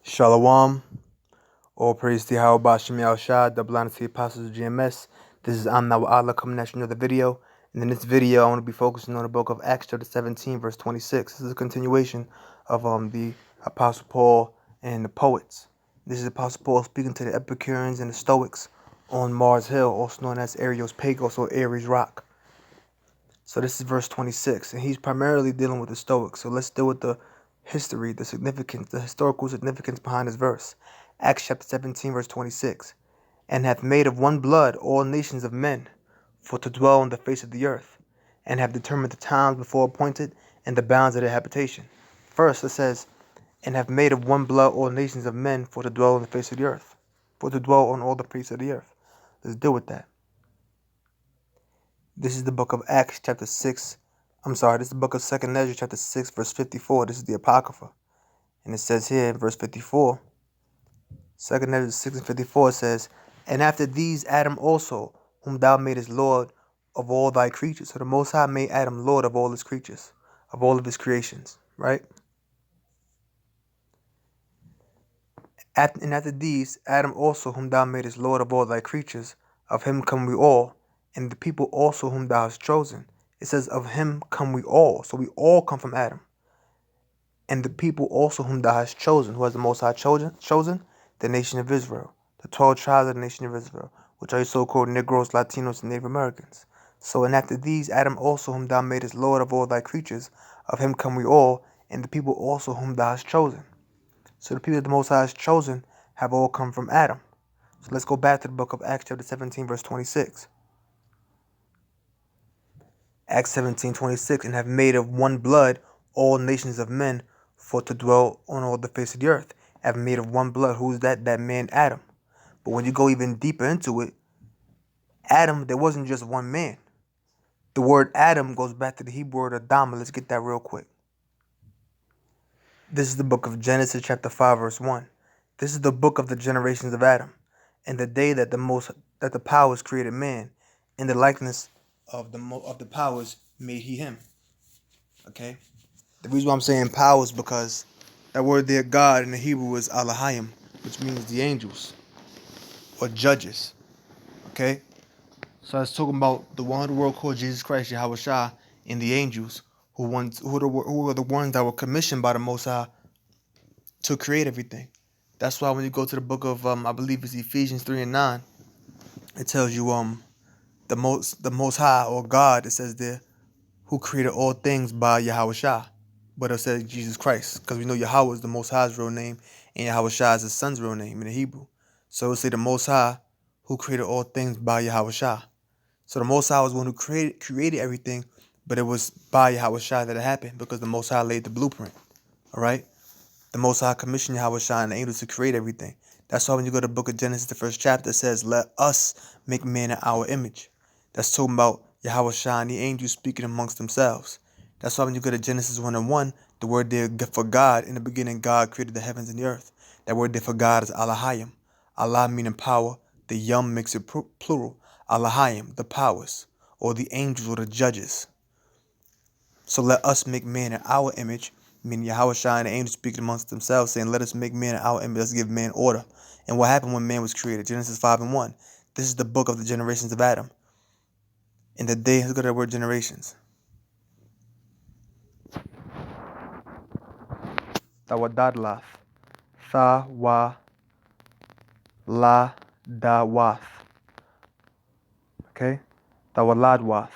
Shalom, all praise to Yahweh Bashim Yahushua, the blind to the apostles of GMS. This is Amna Allah coming at you another video. And in this video, I want to be focusing on the book of Acts chapter 17, verse 26. This is a continuation of the Apostle Paul and the poets. This is Apostle Paul speaking to the Epicureans and the Stoics on Mars Hill, also known as Areos Pagos or Ares Rock. So this is verse 26, and he's primarily dealing with the Stoics. So let's deal with the history, the significance, the historical significance behind this verse. Acts chapter 17, verse 26. And have made of one blood all nations of men, for to dwell on the face of the earth, and have determined the times before appointed, and the bounds of their habitation. First it says, and have made of one blood all nations of men, for to dwell on the face of the earth. For to dwell on all the face of the earth. Let's deal with that. This is the book of Acts chapter 6. This is the book of 2nd Ezra chapter 6 verse 54. This is the Apocrypha. And it says here in verse 54, 2nd Ezra 6 and 54 says, and after these Adam also, whom thou madest Lord of all thy creatures. So the Most High made Adam Lord of all his creatures, of all of his creations, right? And after these Adam also, whom thou madest Lord of all thy creatures, of him come we all, and the people also whom thou hast chosen. It says, of him come we all. So we all come from Adam. And the people also whom thou hast chosen. Who has the Most High chosen? The nation of Israel. The 12 tribes of the nation of Israel, which are your so-called Negroes, Latinos, and Native Americans. So, and after these, Adam also whom thou madest Lord of all thy creatures, of him come we all, and the people also whom thou hast chosen. So the people that the Most High has chosen have all come from Adam. So let's go back to the book of Acts chapter 17, verse 26. Acts 17:26, and have made of one blood all nations of men, for to dwell on all the face of the earth. Have made of one blood. Who's that? That man Adam. But when you go even deeper into it, Adam, there wasn't just one man. The word Adam goes back to the Hebrew word Adama. Let's get that real quick. This is the book of Genesis chapter 5, verse 1. This is the book of the generations of Adam. And the day that the powers created man, in the likeness of the powers made he him. Okay? The reason why I'm saying powers because that word there, God, in the Hebrew is Elohim, which means the angels or judges. Okay? So I was talking about the one of the world called Jesus Christ, Yahweh Shah, and the angels who were the ones that were commissioned by the Most High to create everything. That's why when you go to the book of I believe it's Ephesians 3 and 9, it tells you the most high or God, it says there, who created all things by Yahweh Shah. But it says Jesus Christ, because we know Yahweh is the Most High's real name, and Yahweh Shah is his son's real name in the Hebrew. So it would say the Most High who created all things by Yahweh Shah. So the Most High was the one who created everything, but it was by Yahweh Shah that it happened, because the Most High laid the blueprint. All right? The Most High commissioned Yahweh Shah and the angels to create everything. That's why when you go to the book of Genesis, the first chapter, it says, let us make man in our image. That's talking about Yahweh Shah and the angels speaking amongst themselves. That's why when you go to Genesis 1 and 1, the word there for God, in the beginning, God created the heavens and the earth. That word there for God is Elohim. Allah meaning power. The yum makes it plural. Elohim, the powers, or the angels, or the judges. So let us make man in our image, meaning Yahweh Shah and the angels speaking amongst themselves, saying, let us make man in our image, let's give man order. And what happened when man was created? Genesis 5 and 1. This is the book of the generations of Adam. In the day, let's go to that word generations. Tawadadlath. Thawa-la-da-wath. Okay? Tawaladwath,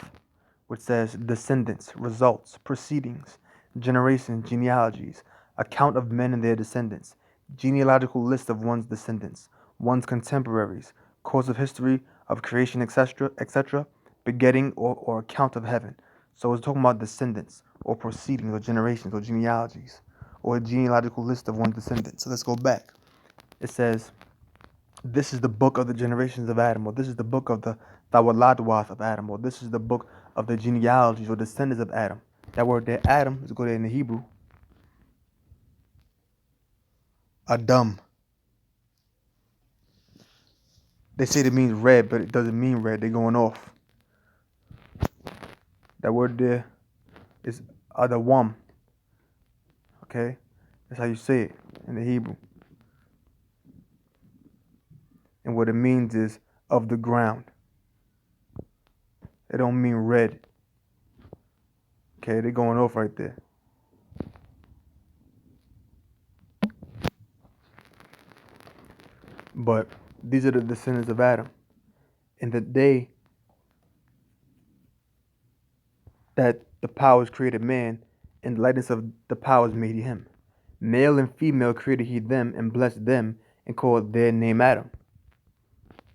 which says descendants, results, proceedings, generations, genealogies, account of men and their descendants, genealogical list of one's descendants, one's contemporaries, course of history of creation, etc., begetting or account of heaven. So it's talking about descendants or proceedings or generations or genealogies or a genealogical list of one's descendants. So let's go back. It says, this is the book of the generations of Adam, or this is the book of the Tawaladwath of Adam, or this is the book of the genealogies or descendants of Adam. That word there, Adam, let's go there in the Hebrew. Adam. They say it means red, but it doesn't mean red. They're going off. That word there is Adawam. Okay? That's how you say it in the Hebrew. And what it means is of the ground. It don't mean red. Okay, they're going off right there. But these are the descendants of Adam. In the day that the powers created man, in the likeness of the powers made he him. Male and female created he them and blessed them and called their name Adam.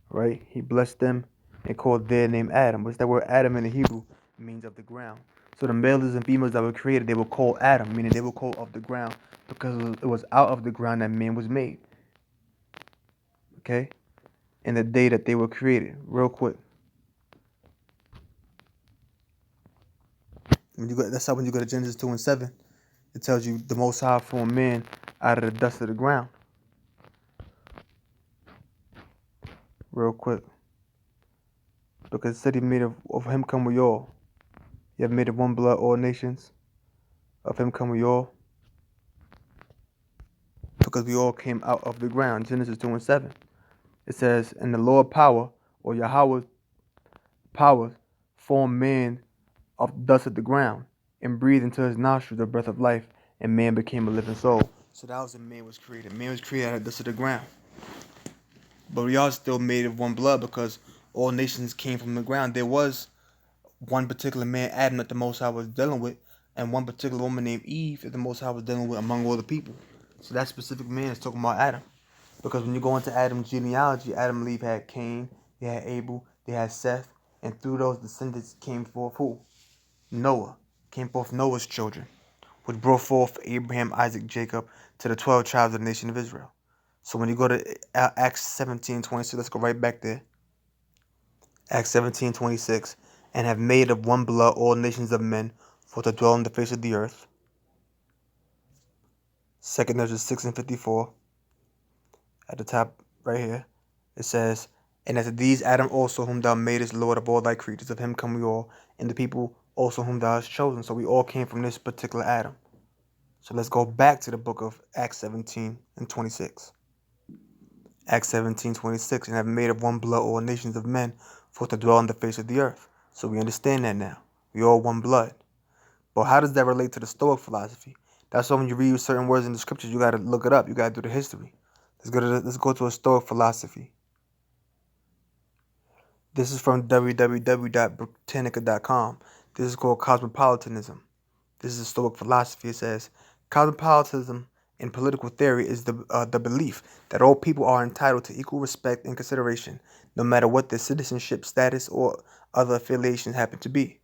Right? He blessed them and called their name Adam. What's that word Adam in the Hebrew? Means of the ground. So the males and females that were created, they were called Adam, meaning they were called of the ground because it was out of the ground that man was made. Okay? In the day that they were created. Real quick. That's how when you go to Genesis 2 and 7, it tells you the Most High formed man out of the dust of the ground. Real quick. Because the city made of him come we all. You have made of one blood all nations. Of him come we all. Because we all came out of the ground. Genesis 2 and 7. It says, and the Lord power, or Yahweh's power, formed man of the dust of the ground, and breathed into his nostrils the breath of life, and man became a living soul. So that was when man was created. Man was created out of the dust of the ground. But we are still made of one blood because all nations came from the ground. There was one particular man, Adam, that the Most High was dealing with, and one particular woman named Eve that the Most High was dealing with among all the people. So that specific man is talking about Adam. Because when you go into Adam's genealogy, Adam and Eve had Cain, they had Abel, they had Seth, and through those descendants came forth who? Noah. Came forth Noah's children, which brought forth Abraham, Isaac, Jacob to the 12 tribes of the nation of Israel. So when you go to Acts 17:26, let's go right back there. Acts 17:26, and have made of one blood all nations of men for to dwell on the face of the earth. 2 Ezra 6:54, at the top right here, it says, and after these Adam also whom thou madest Lord of all thy creatures, of him come we all, and the people also whom thou hast chosen. So we all came from this particular Adam. So let's go back to the book of Acts 17:26. Acts 17:26, and have made of one blood all nations of men for to dwell on the face of the earth. So we understand that now. We all one blood. But how does that relate to the Stoic philosophy? That's why when you read certain words in the scriptures, you gotta look it up. You gotta do the history. Let's go to a Stoic philosophy. This is from www.britannica.com. This is called Cosmopolitanism. This is a Stoic philosophy. It says, Cosmopolitanism in political theory is the belief that all people are entitled to equal respect and consideration, no matter what their citizenship status or other affiliations happen to be.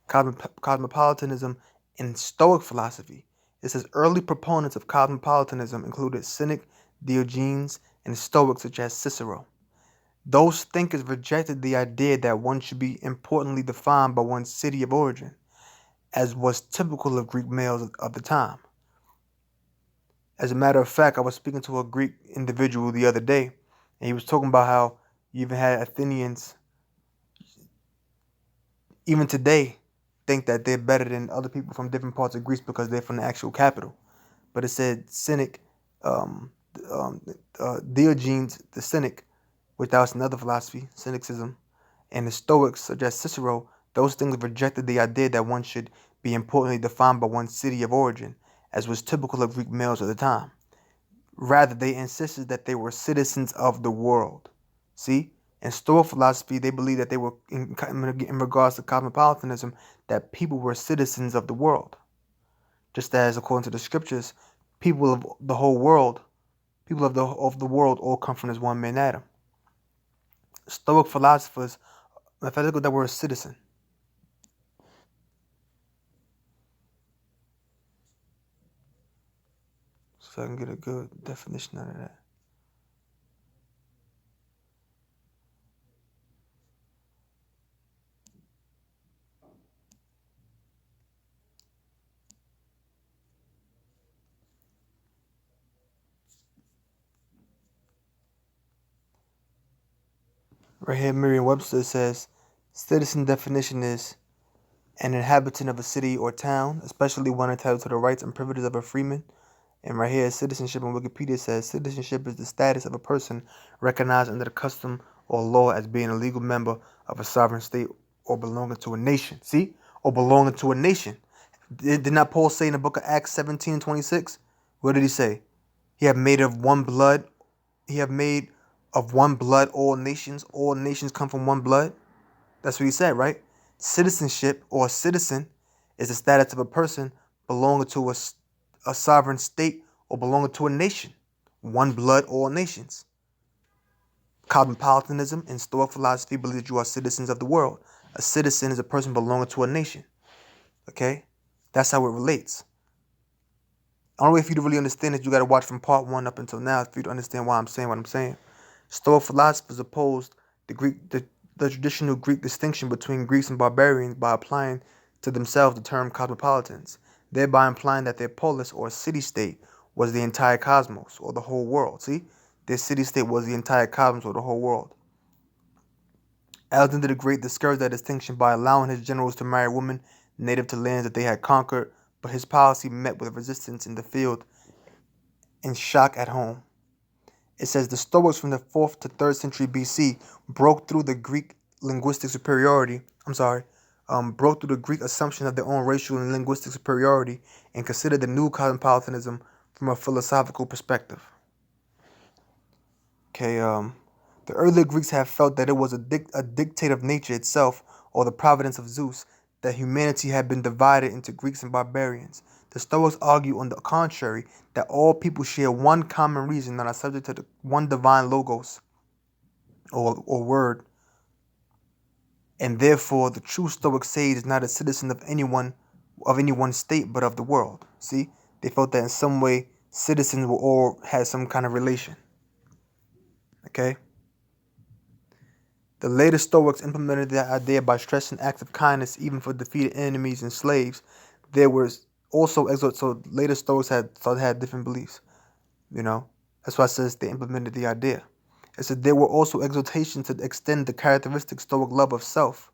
Cosmopolitanism in Stoic philosophy. It says early proponents of cosmopolitanism included Cynic, Diogenes, and Stoics such as Cicero. Those thinkers rejected the idea that one should be importantly defined by one's city of origin, as was typical of Greek males of the time. As a matter of fact, I was speaking to a Greek individual the other day, and he was talking about how you even had Athenians, even today, think that they're better than other people from different parts of Greece because they're from the actual capital. But it said Cynic, Diogenes the Cynic, which that was another philosophy, Cynicism, and the Stoics, such as Cicero, those things rejected the idea that one should be importantly defined by one's city of origin, as was typical of Greek males at the time. Rather, they insisted that they were citizens of the world. See? In Stoic philosophy, they believed that they were, in regards to cosmopolitanism, that people were citizens of the world. Just as, according to the scriptures, people of the whole world, people of the world all come from this one man Adam. Stoic philosophers, if I look at that word citizen, so I can get a good definition out of that. Right here, Merriam-Webster says, citizen definition is an inhabitant of a city or town, especially one entitled to the rights and privileges of a freeman, And right here, citizenship on Wikipedia says citizenship is the status of a person recognized under the custom or law as being a legal member of a sovereign state or belonging to a nation. See? Or belonging to a nation. Did not Paul say in the book of Acts 17:26? What did he say? He have made of one blood. He have made of one blood all nations. All nations come from one blood. That's what he said, right? Citizenship or a citizen is the status of a person belonging to a sovereign state or belonging to a nation. One blood, all nations. Cosmopolitanism and Stoic philosophy believe that you are citizens of the world. A citizen is a person belonging to a nation. Okay? That's how it relates. Only way for you to really understand it, you got to watch from part 1 up until now for you to understand why I'm saying what I'm saying. Stoic philosophers opposed the traditional Greek distinction between Greeks and barbarians by applying to themselves the term cosmopolitans, thereby implying that their polis or city-state was the entire cosmos or the whole world. See? Their city-state was the entire cosmos or the whole world. Alexander the Great discouraged that distinction by allowing his generals to marry women native to lands that they had conquered, but his policy met with resistance in the field and shock at home. It says the Stoics from the 4th to 3rd century BC broke through the Greek linguistic superiority. Broke through the Greek assumption of their own racial and linguistic superiority and considered the new cosmopolitanism from a philosophical perspective. Okay, the earlier Greeks have felt that it was a dictate of nature itself, or the providence of Zeus, that humanity had been divided into Greeks and barbarians. The Stoics argue, on the contrary, that all people share one common reason and are subject to the one divine logos, or word, and therefore the true Stoic sage is not a citizen of any one state, but of the world. See, they felt that in some way citizens will all have some kind of relation. Okay. The later Stoics implemented that idea by stressing acts of kindness even for defeated enemies and slaves. There was also so later Stoics had different beliefs. That's why it says they implemented the idea. It said there were also exhortations to extend the characteristic Stoic love of self,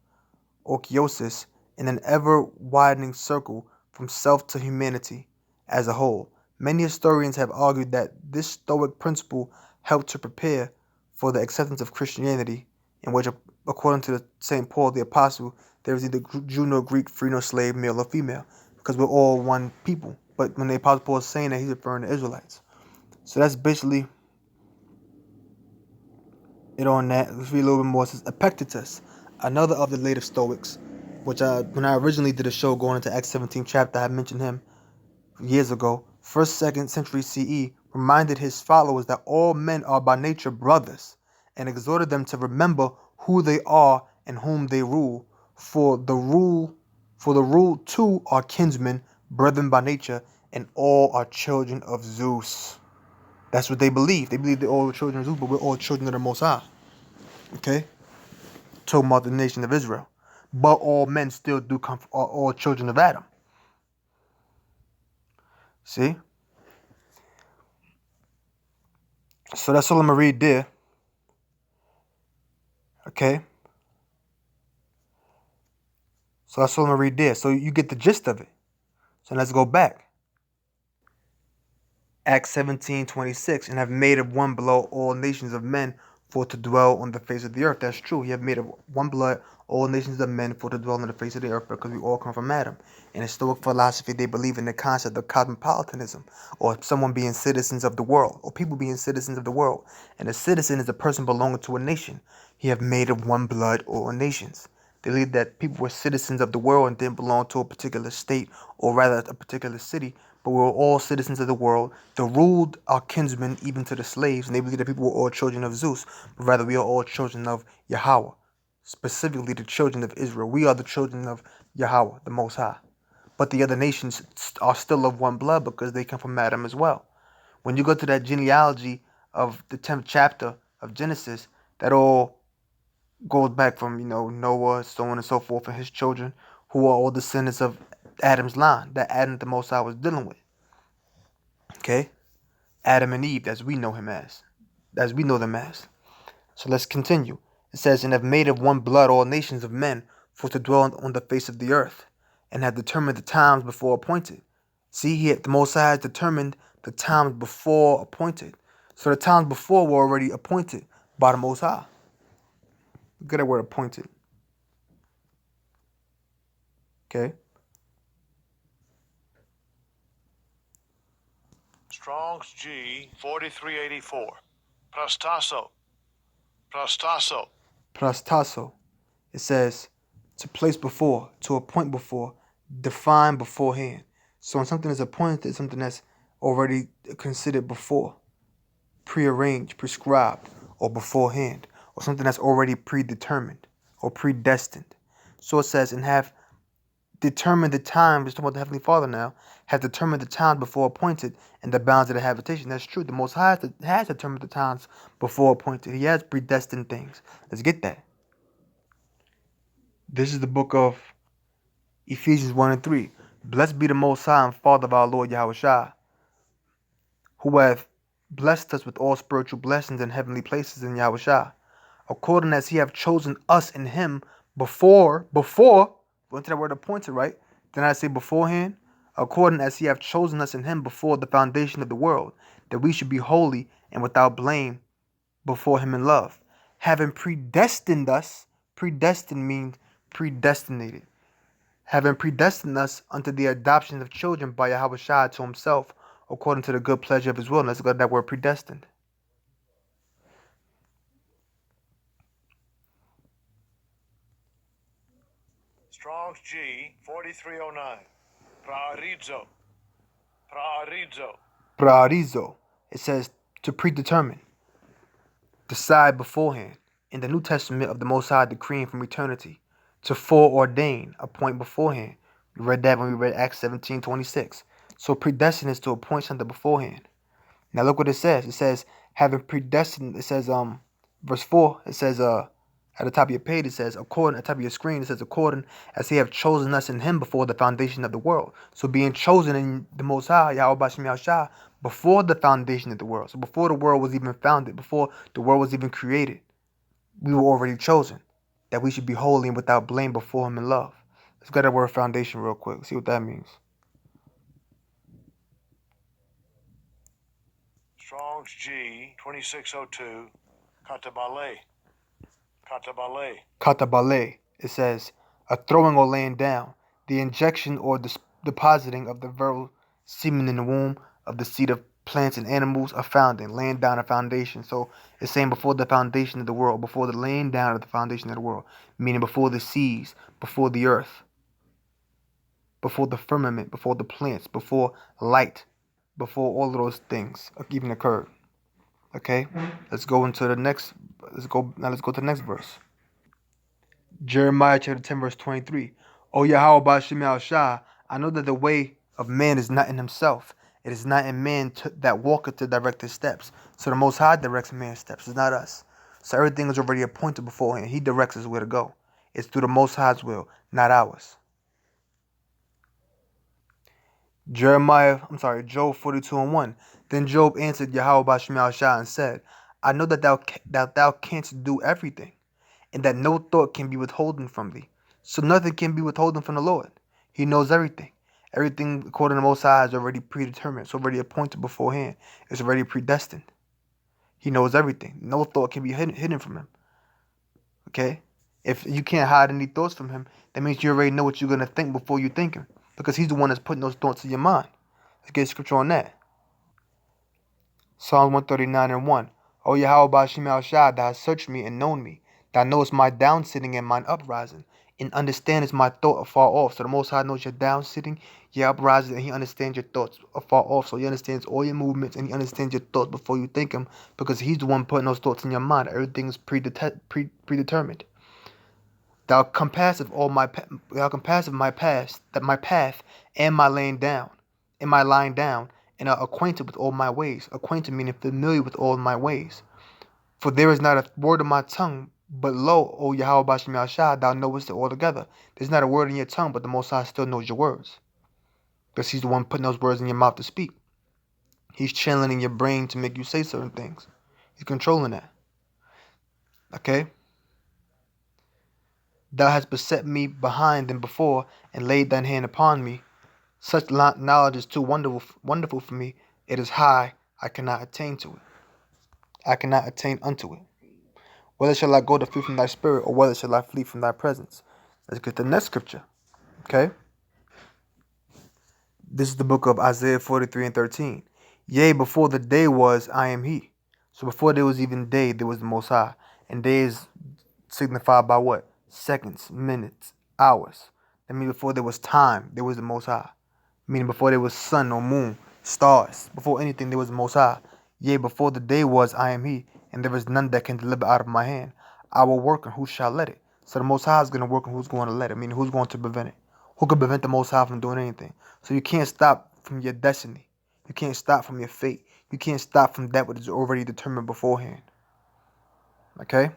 orchiosis, in an ever-widening circle from self to humanity as a whole. Many historians have argued that this Stoic principle helped to prepare for the acceptance of Christianity, in which, according to St. Paul the Apostle, there is neither Jew nor Greek, free nor slave, male or female, because we're all one people. But when the Apostle Paul is saying that, he's referring to Israelites. So that's basically it on that. Let's read a little bit more. It says Epictetus, another of the later Stoics, which when I originally did a show going into Acts 17 chapter, I mentioned him years ago, 1st, 2nd century CE, reminded his followers that all men are by nature brothers, and exhorted them to remember who they are and whom they rule. For the ruled too are kinsmen, brethren by nature, and all are children of Zeus. That's what they believe. They believe they're all children of Zeus, but we're all children of the Most High. Okay? Talking about the nation of Israel. But all men still are all children of Adam. See? So that's all I'm going to read there. Okay? So that's all I'm going to read there. So you get the gist of it. So let's go back. Acts 17:26, and have made of one blood all nations of men for to dwell on the face of the earth. That's true. He have made of one blood all nations of men for to dwell on the face of the earth, because we all come from Adam. In the Stoic philosophy, they believe in the concept of cosmopolitanism, or someone being citizens of the world, or people being citizens of the world. And a citizen is a person belonging to a nation. He have made of one blood all nations. They believe that people were citizens of the world and didn't belong to a particular state, or rather a particular city, but we were all citizens of the world. The ruled are kinsmen even to the slaves, and they believe that people were all children of Zeus, but rather we are all children of Yahweh, specifically the children of Israel. We are the children of Yahweh, the Most High. But the other nations are still of one blood because they come from Adam as well. When you go to that genealogy of the 10th chapter of Genesis, that all goes back from, Noah, so on and so forth, and his children, who are all descendants of Adam's line, that Adam the Most High was dealing with. Okay? Adam and Eve, as we know them as. So let's continue. It says, and have made of one blood all nations of men for to dwell on the face of the earth, and have determined the times before appointed. See, the Most High has determined the times before appointed. So the times before were already appointed by the Most High. Look at that word appointed. Okay. Strong's G 4384. Prostaso. Prostaso. Prostaso. It says to place before, to appoint before, define beforehand. So when something is appointed, it's something that's already considered before, prearranged, prescribed, or beforehand, or something that's already predetermined or predestined. So it says, and have determined the time, just talking about the Heavenly Father now, has determined the times before appointed and the bounds of the habitation. That's true. The Most High has determined the times before appointed. He has predestined things. Let's get that. This is the book of Ephesians 1 and 3. Blessed be the Most High and Father of our Lord Yahushua, who hath blessed us with all spiritual blessings in heavenly places in Yahushua, according as he hath chosen us in him before, went to that word appointed, right? Then I say beforehand, according as he hath chosen us in him before the foundation of the world, that we should be holy and without blame before him in love, having predestined us. Predestined means predestinated. Having predestined us unto the adoption of children by Yahushua to himself, according to the good pleasure of his will. And let's go to that word predestined. Strong's G 4309. Praarizo. Praarizo. Praarizo. It says to predetermine, decide beforehand. In the New Testament of the Most High decreeing from eternity, to foreordain, appoint beforehand. We read that when we read Acts 17:26. So predestined is to appoint something beforehand. Now look what it says. It says having predestined. It says verse 4. It says at the top of your page. It says according at the top of your screen. It says according as he have chosen us in him before the foundation of the world. So being chosen in the Most High Yahweh Bashem Yahushua before the foundation of the world. So before the world was even founded, before the world was even created, we were already chosen. That we should be holy and without blame before him in love. Let's get that word foundation real quick. See what that means. Strong's G 2602. Katabale. Katabale. Katabale. It says a throwing or laying down, the injection or depositing of the virile semen in the womb of the seed of plants and animals, a founding, laying down a foundation. So it's saying before the foundation of the world, before the laying down of the foundation of the world, meaning before the seas, before the earth, before the firmament, before the plants, before light, before all of those things even occurred. Okay, let's go into the next. Let's go to the next verse. Jeremiah chapter 10 verse 23. O Yahweh Bashem Shah, I know that the way of man is not in himself. It is not in man that walketh to direct his steps. So the Most High directs man's steps. It's not us. So everything is already appointed beforehand. He directs us where to go. It's through the Most High's will, not ours. Job 42 and 1. Then Job answered Yahweh Bashem Shah and said, I know that thou canst do everything, and that no thought can be withholden from thee. So nothing can be withholden from the Lord. He knows everything. Everything according to the Most High is already predetermined. It's already appointed beforehand. It's already predestined. He knows everything. No thought can be hidden from him. Okay? If you can't hide any thoughts from him, that means you already know what you're going to think before you think him. Because he's the one that's putting those thoughts in your mind. Let's get scripture on that. Psalms 139 and 1. O Yahweh Bashem Al Shah, thou hast searched me and known me. Thou knowest my down sitting and mine uprising, and understandest my thought afar off. So the Most High knows your down sitting, your uprising, and he understands your thoughts afar off. So he understands all your movements, and he understands your thoughts before you think them, because he's the one putting those thoughts in your mind. Everything is predetermined. Thou compasseth my past, that my path, and my laying down, and my lying down, and are acquainted with all my ways. Acquainted meaning familiar with all my ways. For there is not a word of my tongue, but lo, O Yahweh Bashem Yahshua, thou knowest it altogether. There's not a word in your tongue, but the Most High still knows your words. Because he's the one putting those words in your mouth to speak. He's channeling your brain to make you say certain things. He's controlling that. Okay? Thou hast beset me behind and before, and laid thine hand upon me. Such knowledge is too wonderful for me, It is high, I cannot attain to it. I cannot attain unto it. Whether shall I go to flee from thy spirit, or whether shall I flee from thy presence? Let's get the next scripture. Okay? This is the book of Isaiah 43 and 13. Yea, before the day was, I am he. So before there was even day, there was the Most High. And days signified by what? Seconds, minutes, hours. That means before there was time, there was the Most High. Meaning before there was sun or moon, stars. Before anything, there was the Most High. Yea, before the day was, I am he. And there is none that can deliver out of my hand. I will work, and who shall let it? So the Most High is going to work, and who's going to let it? Meaning who's going to prevent it? Who could prevent the Most High from doing anything? So you can't stop from your destiny. You can't stop from your fate. You can't stop from that which is already determined beforehand. Okay?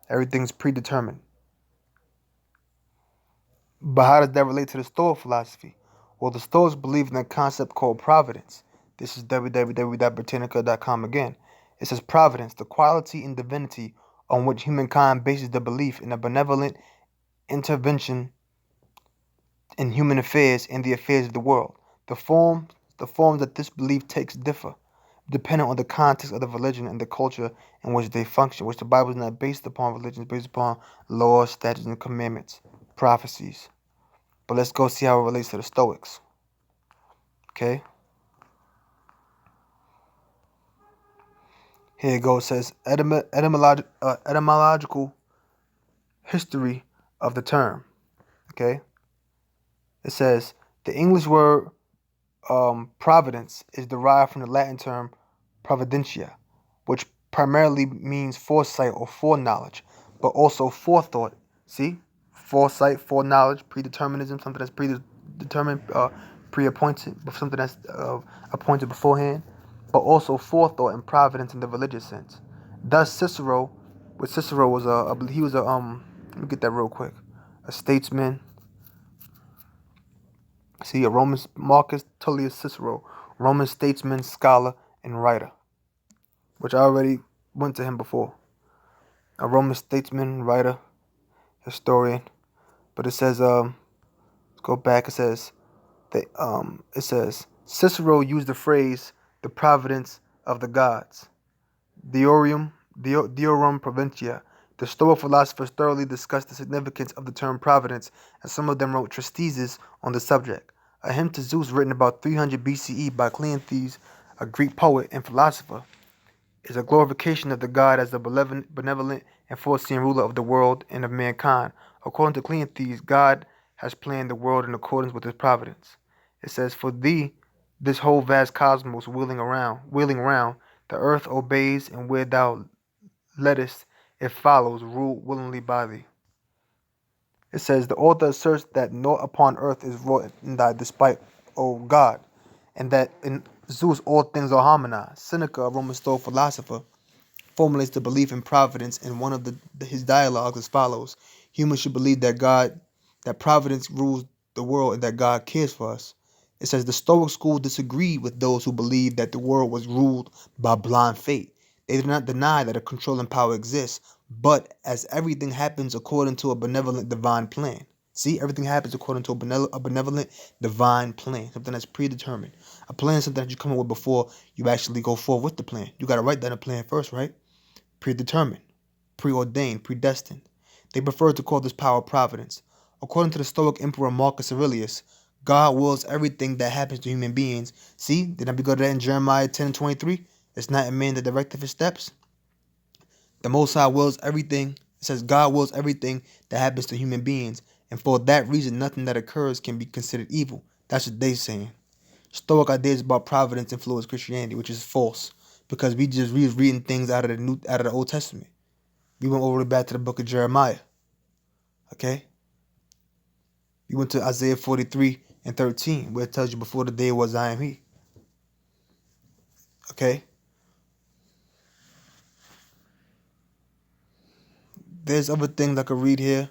Everything's predetermined. But how does that relate to the Stoic philosophy? Well, the Stoics believe in a concept called providence. This is www.britannica.com again. It says providence, the quality and divinity on which humankind bases their belief in a benevolent intervention in human affairs and the affairs of the world. The forms that this belief takes differ, depending on the context of the religion and the culture in which they function, which the Bible is not based upon religion, it's based upon laws, statutes, and commandments, prophecies. But let's go see how it relates to the Stoics. Okay? Here it goes. It says etymological history of the term. Okay? It says the English word providence is derived from the Latin term providentia, which primarily means foresight or foreknowledge, but also forethought. See? Foresight, foreknowledge, predeterminism, something that's predetermined, pre-appointed, something that's appointed beforehand, but also forethought and providence in the religious sense. Thus, Cicero was he was a let me get that real quick, a statesman. See, a Roman Marcus Tullius Cicero, Roman statesman, scholar, and writer, which I already went to him before. A Roman statesman, writer, historian. But it says, let's go back. It says Cicero used the phrase "the providence of the gods," Deorum Providentia. The Stoic philosophers thoroughly discussed the significance of the term providence, and some of them wrote treatises on the subject. A hymn to Zeus, written about 300 BCE by Cleanthes, a Greek poet and philosopher, is a glorification of the god as the benevolent and foreseeing ruler of the world and of mankind. According to Cleanthes, God has planned the world in accordance with his providence. It says, "For thee, this whole vast cosmos wheeling round, the earth obeys, and where thou lettest, it follows, ruled willingly by thee." It says, the author asserts that naught upon earth is wrought in thy despite, O God, and that in Zeus all things are harmonized. Seneca, a Roman Stoic philosopher, formulates the belief in providence in one of his dialogues as follows: humans should believe that providence rules the world and that God cares for us. It says the Stoic school disagreed with those who believed that the world was ruled by blind fate. They did not deny that a controlling power exists, but as everything happens according to a benevolent divine plan. See, everything happens according to a benevolent divine plan, something that's predetermined. A plan is something that you come up with before you actually go forward with the plan. You got to write down a plan first, right? Predetermined, preordained, predestined. They prefer to call this power providence. According to the Stoic Emperor Marcus Aurelius, God wills everything that happens to human beings. See, did we go to that in Jeremiah 10:23? It's not a man that directeth his steps. The Most High wills everything. It says God wills everything that happens to human beings, and for that reason, nothing that occurs can be considered evil. That's what they're saying. Stoic ideas about providence influence Christianity, which is false, because we was reading things out of the Old Testament. We went all the way back to the book of Jeremiah. Okay? We went to Isaiah 43 and 13, where it tells you before the day was, I am he. Okay? There's other things I could read here.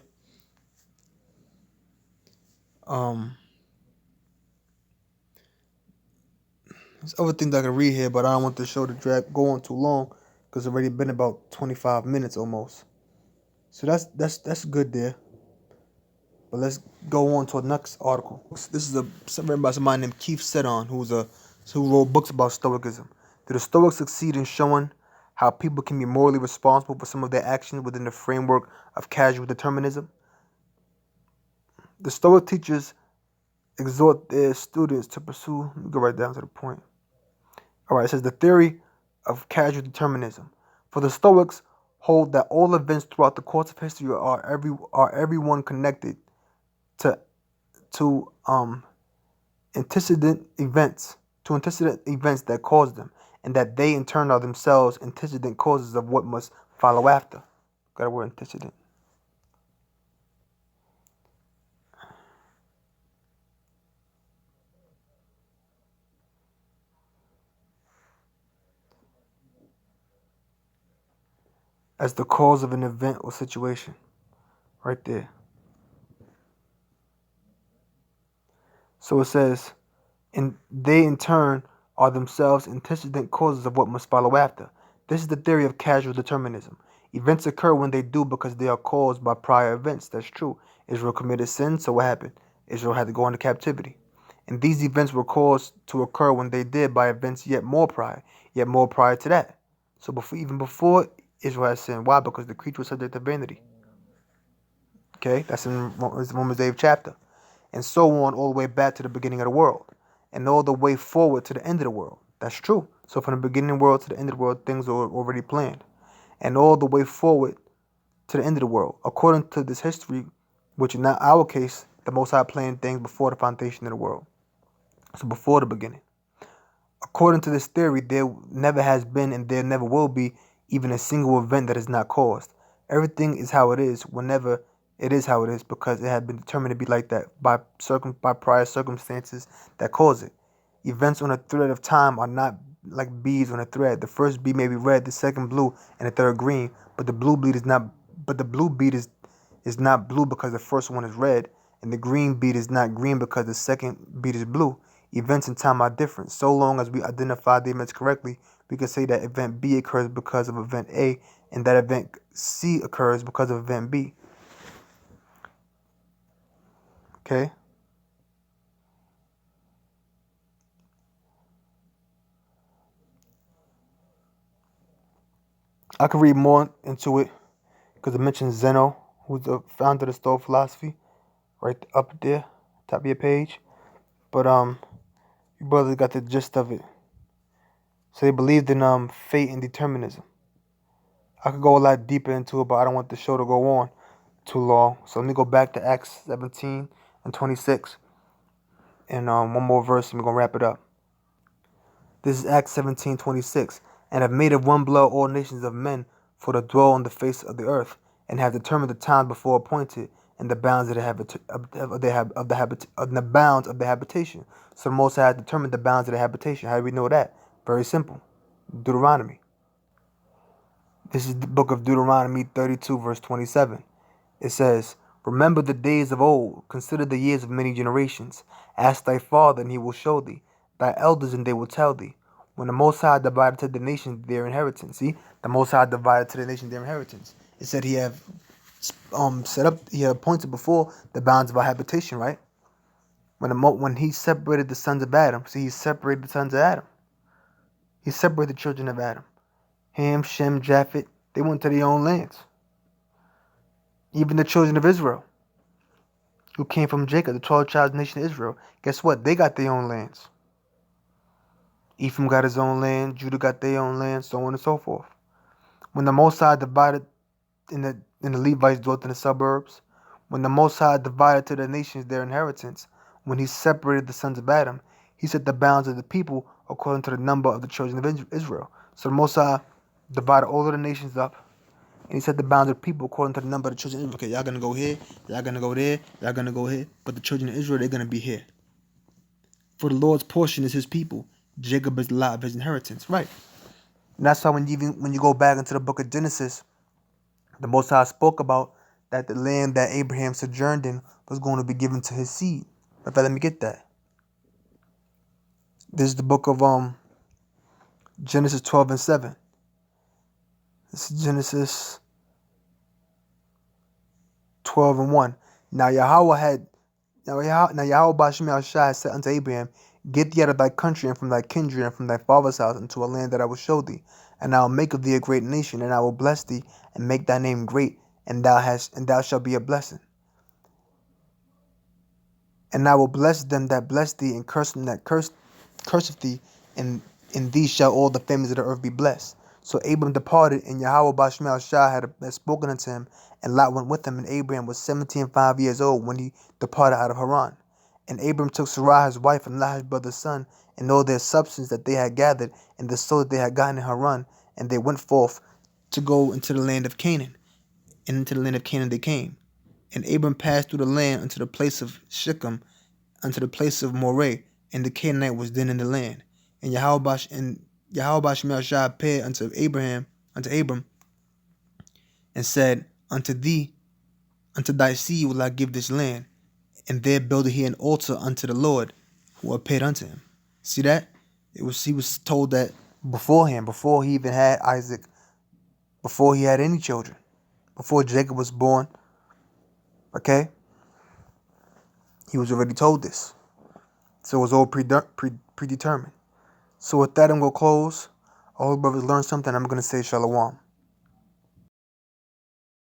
There's other things I could read here, but I don't want the show to go on too long, because it's already been about 25 minutes almost. So that's good there. But let's go on to the next article. This is written by somebody named Keith Seddon, who's a who wrote books about Stoicism. Did the Stoics succeed in showing how people can be morally responsible for some of their actions within the framework of casual determinism? The Stoic teachers exhort their students to pursue. Let me go right down to the point. All right, it says the theory of casual determinism. For the Stoics, hold that all events throughout the course of history are everyone connected to to antecedent events that cause them, and that they in turn are themselves antecedent causes of what must follow after. Got a word antecedent. As the cause of an event or situation. Right there. So it says, and they in turn are themselves antecedent causes of what must follow after. This is the theory of casual determinism. Events occur when they do because they are caused by prior events. That's true. Israel committed sin, so what happened? Israel had to go into captivity. And these events were caused to occur when they did by events yet more prior to that. So even before Israel had sinned. Why? Because the creature was subject to vanity. Okay, that's in Romans 8th chapter. And so on all the way back to the beginning of the world. And all the way forward to the end of the world. That's true. So from the beginning of the world to the end of the world, things are already planned. And all the way forward to the end of the world. According to this history, which in our case, the Most High planned things before the foundation of the world. So before the beginning. According to this theory, there never has been and there never will be even a single event that is not caused. Everything is how it is whenever it is how it is because it had been determined to be like that by prior circumstances that cause it. Events on a thread of time are not like beads on a thread. The first bead may be red, the second blue, and the third green, but the blue bead is not. But the blue bead is not blue because the first one is red, and the green bead is not green because the second bead is blue. Events and time are different. So long as we identify the events correctly, we can say that event B occurs because of event A, and that event C occurs because of event B. Okay? I could read more into it because it mentions Zeno, who's the founder of the Stoic philosophy, right up there, top of your page. But you brothers got the gist of it. So they believed in fate and determinism. I could go a lot deeper into it, but I don't want the show to go on too long. So let me go back to Acts 17 and 26. And one more verse and we're gonna wrap it up. This is Acts 17:26. And have made of one blood all nations of men for to dwell on the face of the earth, and have determined the time before appointed, and the bounds of the bounds of the habitation. So the Most High had determined the bounds of the habitation. How do we know that? Very simple. Deuteronomy. This is the book of Deuteronomy 32, verse 27. It says, remember the days of old, consider the years of many generations. Ask thy father, and he will show thee, thy elders, and they will tell thee. When the Most High divided to the nations their inheritance. See, the Most High divided to the nations their inheritance. It said he had he had appointed before the bounds of our habitation, right? When he separated the sons of Adam, see, he separated the sons of Adam. He separated the children of Adam. Ham, Shem, Japheth, they went to their own lands. Even the children of Israel, who came from Jacob, the 12 tribes nation of Israel, guess what? They got their own lands. Ephraim got his own land, Judah got their own land, so on and so forth. When the Most High divided and the Levites dwelt in the suburbs, when the Most High divided to the nations their inheritance, when he separated the sons of Adam, he set the bounds of the people according to the number of the children of Israel. So the Most High divided all of the nations up, and he set the bounds of the people according to the number of the children of Israel. Okay, y'all gonna go here, y'all gonna go there, y'all gonna go here, but the children of Israel, they're gonna be here. For the Lord's portion is his people. Jacob is the lot of his inheritance. Right. And that's why when you go back into the book of Genesis, the Most High spoke about that the land that Abraham sojourned in was going to be given to his seed. In fact, let me get that. This is the book of Genesis 12 and 7. This is Genesis 12 and 1. Now Yahweh Ba'Shem Shai said unto Abraham, Get thee out of thy country and from thy kindred and from thy father's house into a land that I will show thee, and I will make of thee a great nation, and I will bless thee and make thy name great, and thou shalt be a blessing. And I will bless them that bless thee, and curse them that curseth thee, and in thee shall all the families of the earth be blessed. So Abram departed, and Yahweh Bashmael Shah had spoken unto him, and Lot went with him, and Abraham was 75 years old when he departed out of Haran. And Abram took Sarai his wife, and Lot his brother's son, and all their substance that they had gathered, and the soul that they had gotten in Haran, and they went forth to go into the land of Canaan. And into the land of Canaan they came. And Abram passed through the land unto the place of Shechem, unto the place of Moreh, and the Canaanite was then in the land. And Yahweh Shemel Shah appeared unto Abram, and said, Unto thee, unto thy seed will I give this land, and there builded he an altar unto the Lord, who appeared unto him. See that? He was told that beforehand, before he even had Isaac, before he had any children, before Jacob was born. Okay? He was already told this. So it was all predetermined. So with that, I'm going to close. All the brothers learn something. I'm going to say shalom.